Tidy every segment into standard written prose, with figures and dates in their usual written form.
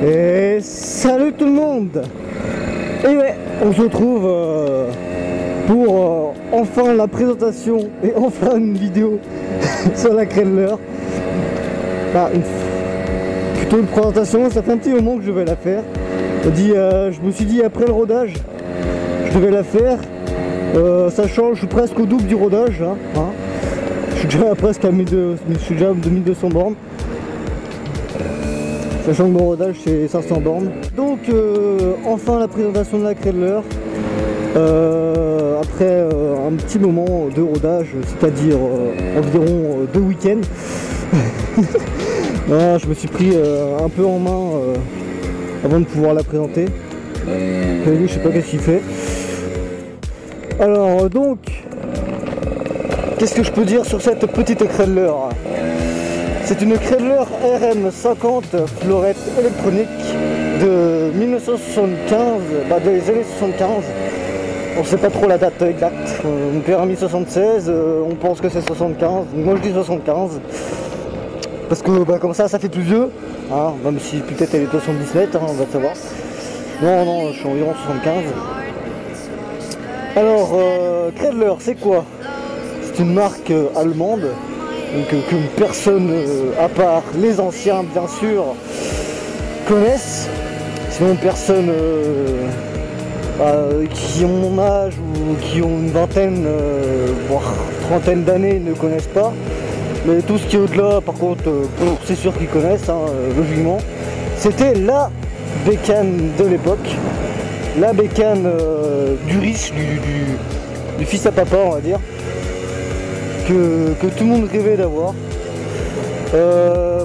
Et salut tout le monde. Et ouais, on se retrouve pour enfin la présentation et enfin une vidéo sur la Credler. Enfin, plutôt une présentation, ça fait un petit moment que je vais la faire. Je me suis dit après le rodage, je devais la faire. Sachant, je suis presque au double du rodage. Je suis déjà presque à 1200 bornes. Sachant que mon rodage c'est 500 bornes. Donc enfin la présentation de la Credler. Après un petit moment de rodage, c'est-à-dire environ 2 week-ends. Voilà, je me suis pris un peu en main avant de pouvoir la présenter. Je sais pas qu'est-ce qu'il fait. Alors donc, qu'est-ce que je peux dire sur cette petite Credler? C'est une Credler RM50 fleurette électronique de 1975, des années 75. On sait pas trop la date exacte. Mon père a mis 76, on pense que c'est 75. Moi je dis 75. Parce que comme ça fait plus vieux. Même si peut-être elle est 77, on va savoir. Non, je suis environ 75. Alors, Credler, c'est quoi? C'est une marque allemande, donc que personne, à part les anciens bien sûr, connaissent. Sinon personne qui ont mon âge ou qui ont une vingtaine, voire trentaine d'années ne connaissent pas. Mais tout ce qui est au-delà, par contre, c'est sûr qu'ils connaissent, logiquement. C'était la bécane de l'époque. La bécane du riche, du fils à papa, on va dire, que tout le monde rêvait d'avoir.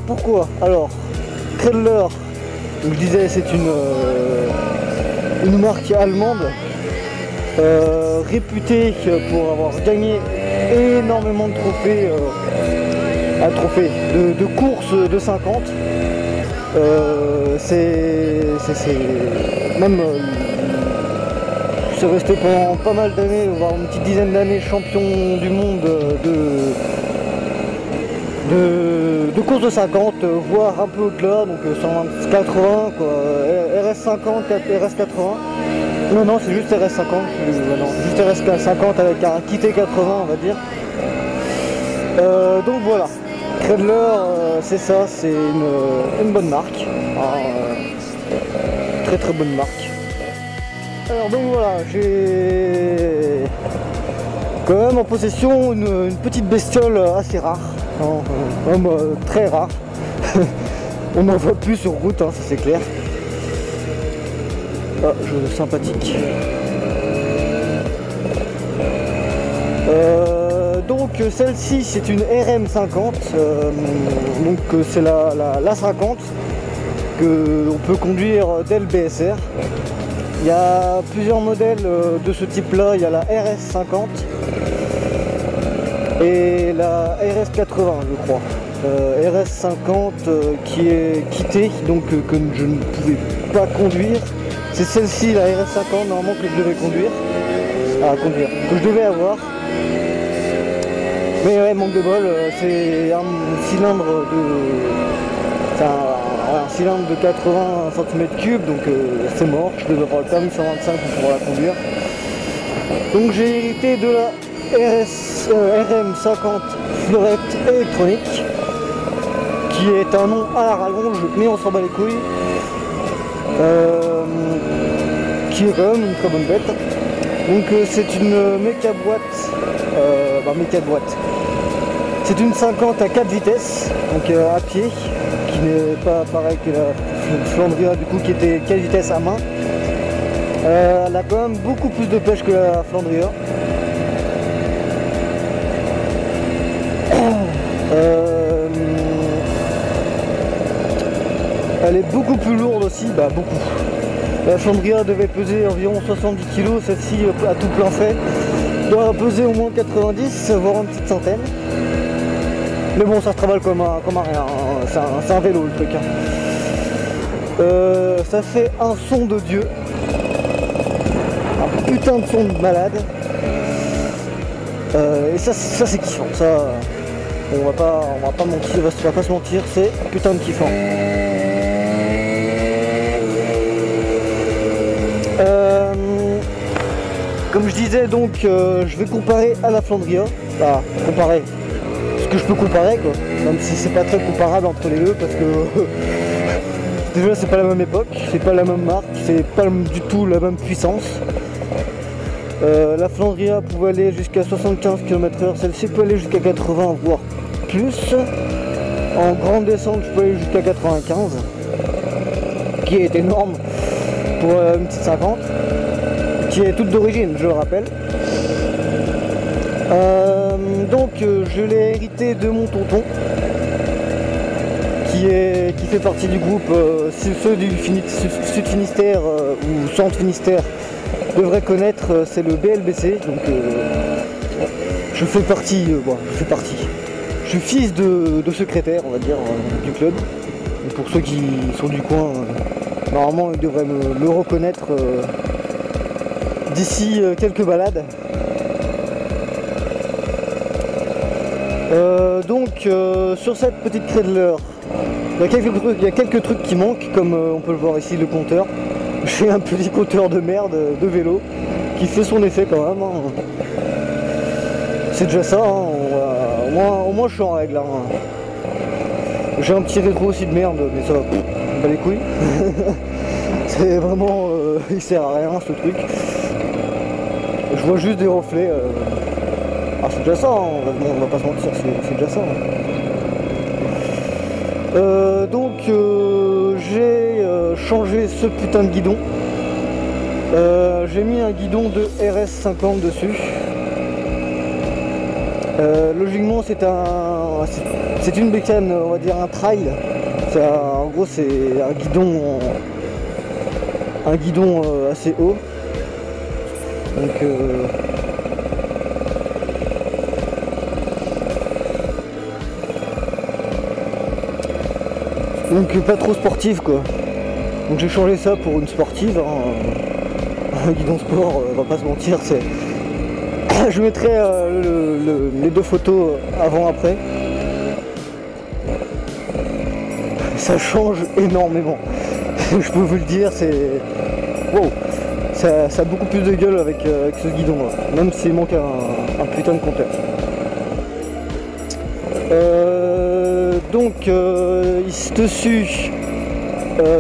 Pourquoi? Alors, Credler, je disais, c'est une marque allemande réputée pour avoir gagné énormément de trophées, de courses de 50. C'est resté pendant pas mal d'années, voire une petite dizaine d'années, champion du monde de course de 50, voire un peu au-delà, donc 180 quoi, RS50, RS80. Non, c'est juste RS50, juste RS50 avec un kit 80 on va dire. Donc voilà, Credler, c'est ça, c'est une bonne marque, très bonne marque. Alors donc voilà, j'ai quand même en possession une petite bestiole assez rare, très rare. On n'en voit plus sur route, ça c'est clair. Sympathique. Donc celle-ci c'est une RM50, donc c'est la 50 que on peut conduire dès le BSR. Il y a plusieurs modèles de ce type là, il y a la RS50 et la RS80 je crois. RS50 qui est quittée, donc que je ne pouvais pas conduire. C'est celle-ci, la RS50 normalement que je devais conduire, que je devais avoir. Mais ouais, manque de bol, c'est un cylindre de 80 cm3, donc c'est mort, je devais avoir le permis 125 pour pouvoir la conduire. Donc j'ai hérité de la RM50 fleurette électronique, qui est un nom à la rallonge, mais on s'en bat les couilles, qui est quand même une très bonne bête. Donc c'est une méca boîte, c'est une 50 à 4 vitesses, donc à pied, qui n'est pas pareil que la Flandria du coup qui était 4 vitesses à main. Elle a quand même beaucoup plus de pêche que la Flandria. Elle est beaucoup plus lourde aussi, beaucoup. La Flandria devait peser environ 70 kg, celle-ci à tout plein fait doit peser au moins 90, voire une petite centaine. Mais bon, ça se travaille comme un rien, c'est un vélo le truc. Ça fait un son de Dieu, un putain de son de malade. Et ça c'est kiffant, ça on va pas mentir, on va pas se mentir, c'est putain de kiffant. Comme je disais, donc je vais comparer à la Flandria. Enfin, comparer ce que je peux comparer, quoi. Même si c'est pas très comparable entre les deux, parce que déjà c'est pas la même époque, c'est pas la même marque, c'est pas du tout la même puissance. La Flandria pouvait aller jusqu'à 75 km/h, celle-ci peut aller jusqu'à 80 voire plus. En grande descente je peux aller jusqu'à 95, qui est énorme pour une petite 50, qui est toute d'origine, je le rappelle. Donc je l'ai hérité de mon tonton, qui fait partie du groupe, ceux du Sud Finistère ou Centre Finistère devraient connaître, c'est le BLBC. Donc je fais partie, je suis fils de secrétaire, on va dire, du club. Et pour ceux qui sont du coin, normalement ils devraient me reconnaître d'ici quelques balades. Donc sur cette petite Kreidler, il y a quelques trucs qui manquent, comme on peut le voir ici, le compteur. J'ai un petit compteur de merde de vélo qui fait son effet quand même, hein. C'est déjà ça, hein. Au moins je suis en règle, hein. J'ai un petit rétro aussi de merde, mais ça va pas les couilles. C'est vraiment il sert à rien ce truc. Je vois juste des reflets. Ah, c'est déjà ça, hein. On va pas se mentir, c'est déjà ça, hein. Donc j'ai changé ce putain de guidon. J'ai mis un guidon de RS50 dessus. Logiquement c'est une bécane, on va dire un trail. En gros c'est un guidon assez haut. Donc pas trop sportive, quoi. Donc j'ai changé ça pour une sportive, hein. Un guidon sport, on va pas se mentir, c'est... Je mettrai les deux photos avant-après. Ça change énormément. Je peux vous le dire, c'est... Wow. Ça a beaucoup plus de gueule avec ce guidon là, même s'il manque un putain de compteur. Donc dessus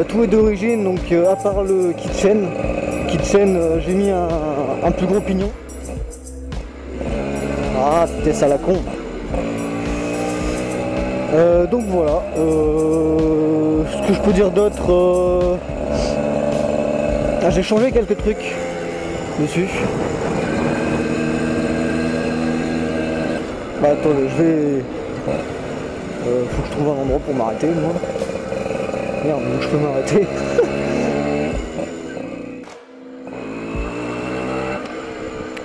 tout est d'origine, donc à part le kitchen, j'ai mis un plus gros pignon. Ah, c'était ça la con. Donc voilà, ce que je peux dire d'autre, j'ai changé quelques trucs dessus. Bah attendez, je vais... faut que je trouve un endroit pour m'arrêter, moi. Merde, où je peux m'arrêter.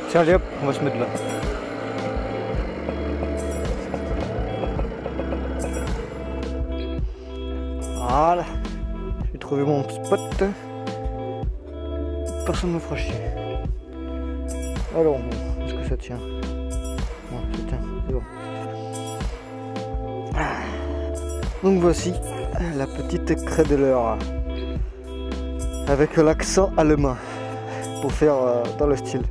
Tiens, allez hop, on va se mettre là. Voilà. J'ai trouvé mon spot. Personne ne me fera chier. Alors, bon, est-ce que ça tient? Ouais, ça tient, c'est bon. Donc voici la petite Kreidler avec l'accent allemand pour faire dans le style.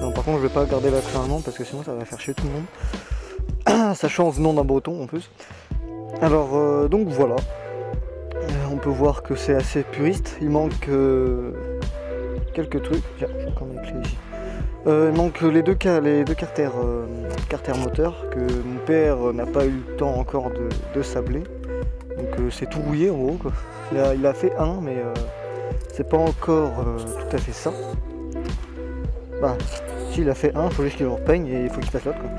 Non, par contre je vais pas garder l'accent allemand parce que sinon ça va faire chier tout le monde. Sachant venant d'un breton en plus. Alors donc voilà, on peut voir que c'est assez puriste. Il manque quelques trucs. Tiens, j'ai encore mes clés ici. Il manque les deux carters moteurs que mon père n'a pas eu le temps encore de sabler. Donc c'est tout rouillé en gros, quoi. Il a fait un, mais c'est pas encore tout à fait ça. Bah, si, il a fait un, il faut juste qu'il le repeigne et il faut qu'il fasse l'autre, quoi.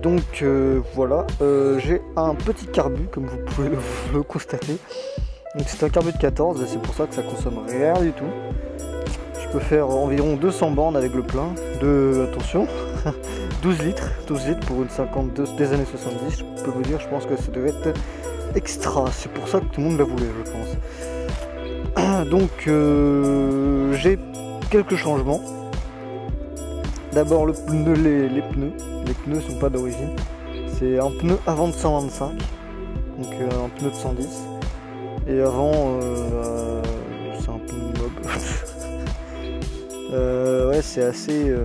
Donc voilà, j'ai un petit carbu comme vous pouvez le constater. Donc c'est un carbu de 14 et c'est pour ça que ça consomme rien du tout. Je peux faire environ 200 bornes avec le plein de, attention, 12 litres pour une 52 des années 70. Je peux vous dire, je pense que ça devait être extra, c'est pour ça que tout le monde la voulait, je pense. Donc j'ai quelques changements. D'abord les pneus sont pas d'origine, c'est un pneu avant de 125, donc un pneu de 110, et avant Ouais, c'est assez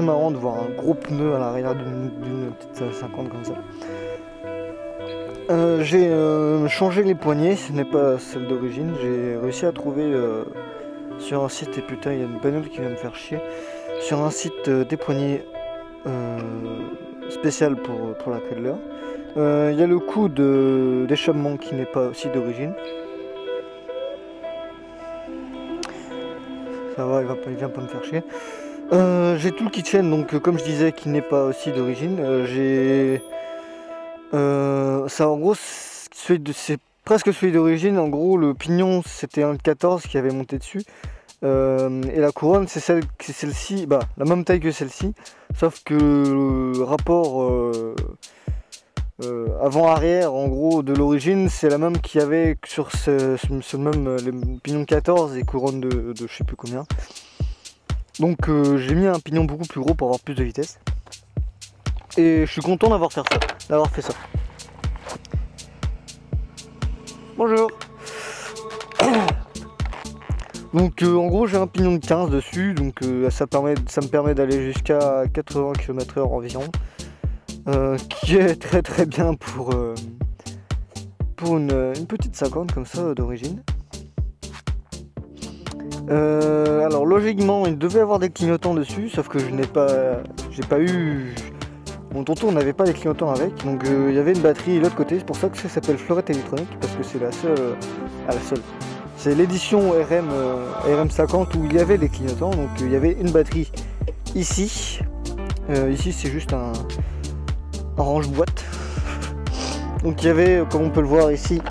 marrant de voir un gros pneu à l'arrière d'une petite 50 comme ça. J'ai changé les poignées, ce n'est pas celle d'origine. J'ai réussi à trouver sur un site, et putain il y a une bagnole qui vient me faire chier, sur un site des poignées spécial pour la Credler. Il y a le coup d'échappement qui n'est pas aussi d'origine. Ça va, il vient pas me faire chier. J'ai tout le kitchen, donc comme je disais, qui n'est pas aussi d'origine. Ça en gros c'est presque celui d'origine. En gros le pignon c'était un 14 qui avait monté dessus, et la couronne c'est celle-ci, la même taille que celle-ci, sauf que le rapport avant-arrière en gros de l'origine c'est la même qu'il y avait sur ce même les pignons 14 et couronne de je sais plus combien. Donc j'ai mis un pignon beaucoup plus gros pour avoir plus de vitesse. Et je suis content d'avoir fait ça. Bonjour. Donc en gros j'ai un pignon de 15 dessus, donc ça me permet d'aller jusqu'à 80 km/h environ, qui est très très bien pour une petite 50 comme ça d'origine. Alors logiquement il devait avoir des clignotants dessus, sauf que j'ai pas eu. Mon tonton n'avait pas les clignotants avec, donc il y avait une batterie de l'autre côté. C'est pour ça que ça s'appelle Fleurette électronique, parce que c'est la seule. C'est l'édition RM50 où il y avait des clignotants, donc il y avait une batterie ici. Ici c'est juste un range-boîte. Donc il y avait, comme on peut le voir ici,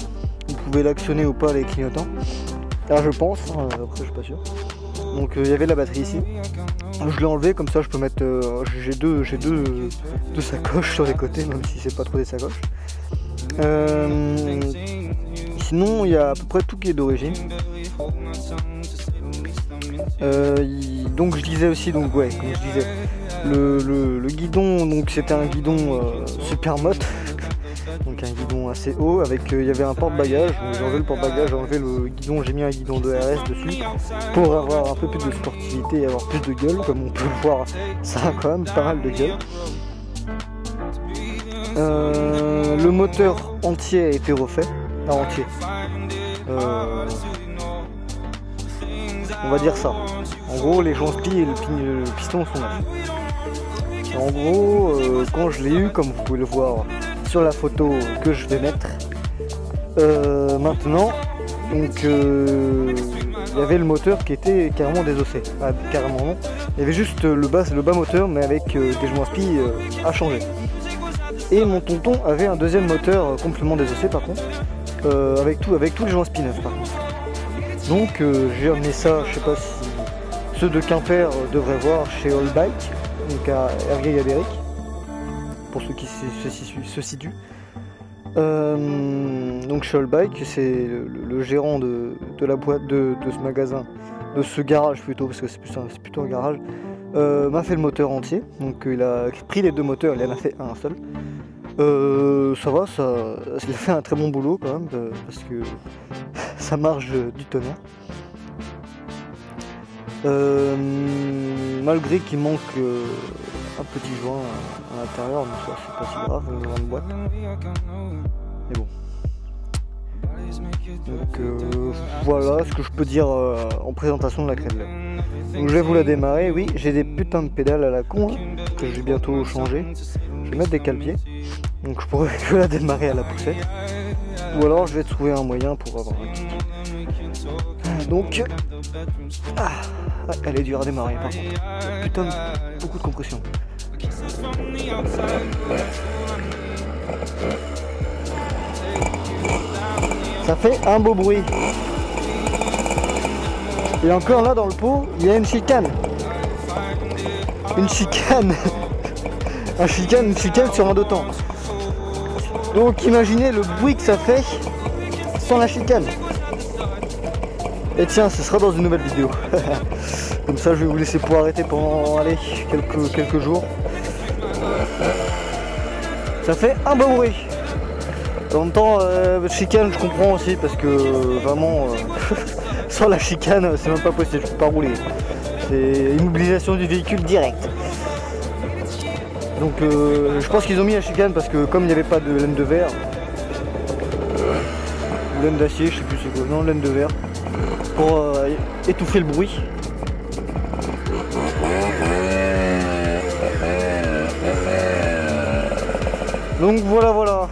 vous pouvez l'actionner ou pas les clignotants. Là je pense, après je suis pas sûr. Donc il y avait la batterie ici. Je l'ai enlevé, comme ça je peux mettre. J'ai deux sacoches sur les côtés, même si c'est pas trop des sacoches. Sinon il y a à peu près tout qui est d'origine. Donc je disais aussi, donc ouais, comme je disais, le guidon, donc c'était un guidon Supermoto. Donc un guidon assez haut, avec il y avait un porte-bagages. J'ai enlevé le porte-bagages, j'ai enlevé le guidon, j'ai mis un guidon de RS dessus pour avoir un peu plus de sportivité et avoir plus de gueule. Comme on peut le voir, ça a quand même pas mal de gueule. Le moteur entier a été refait, entier. On va dire ça. En gros les joints-spis et le piston sont neufs. En gros quand je l'ai eu, comme vous pouvez le voir sur la photo que je vais mettre maintenant, donc il y avait le moteur qui était carrément désossé. Carrément non, il y avait juste le bas moteur, mais avec des joints-spis à changer. Et mon tonton avait un deuxième moteur complètement désossé par contre, avec tous les joints-spis neufs par contre. Donc j'ai amené ça, je sais pas si ceux de Quimper devraient voir, chez All Bike, donc à Ergué-Gadéric, pour ceux qui se situent. Donc chez All Bike, c'est le gérant de la boîte de ce magasin, de ce garage plutôt, parce que c'est plutôt un garage, m'a fait le moteur entier. Donc il a pris les deux moteurs, il en a fait un seul. Ça va, il a fait un très bon boulot quand même, parce que ça marche du tonnerre. Malgré qu'il manque un petit joint à l'intérieur, mais ça c'est pas si grave, une grande boîte. Mais bon. Donc voilà ce que je peux dire en présentation de la Credler. Donc je vais vous la démarrer. Oui, j'ai des putains de pédales à la con, hein, que je vais bientôt changer. Je vais mettre des cale-pieds, donc je pourrais que la démarrer à la poussette. Ou alors je vais trouver un moyen pour avoir un kick. Donc elle est dure à démarrer par contre. Putain, beaucoup de compression. Ça fait un beau bruit. Et encore là dans le pot, il y a une chicane. Une chicane. Une chicane sur un deux temps. Donc imaginez le bruit que ça fait sans la chicane. Et tiens, ce sera dans une nouvelle vidéo. Comme ça je vais vous laisser pour arrêter pendant quelques jours. Ça fait un beau bruit. En même temps, chicane je comprends aussi, parce que vraiment sur la chicane, c'est même pas possible, je peux pas rouler. C'est immobilisation du véhicule direct. Donc je pense qu'ils ont mis la chicane parce que comme il n'y avait pas de laine de verre, ou laine d'acier, je sais plus c'est quoi, non laine de verre, pour étouffer le bruit. Donc voilà,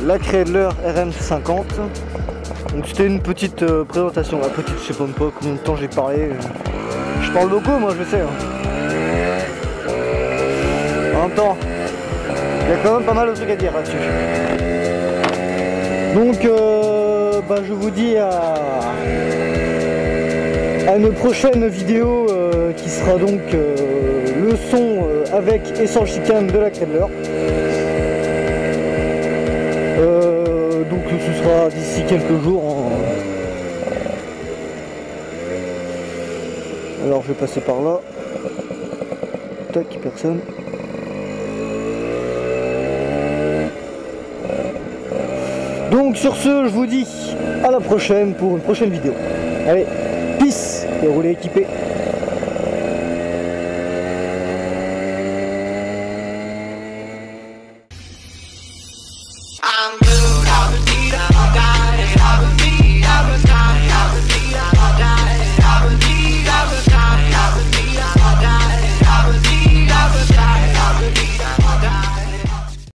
la Kreidler RM50. Donc c'était une petite présentation, la petite, je sais même pas combien de temps j'ai parlé. Je parle beaucoup, moi je sais. En même temps, il y a quand même pas mal de trucs à dire là-dessus. Donc je vous dis à une prochaine vidéo qui sera donc le son avec et sans chicane de la Kreidler. Donc ce sera d'ici quelques jours. Alors je vais passer par là. Tac, personne. Donc sur ce, je vous dis à la prochaine pour une prochaine vidéo. Allez, peace et roulez équipés.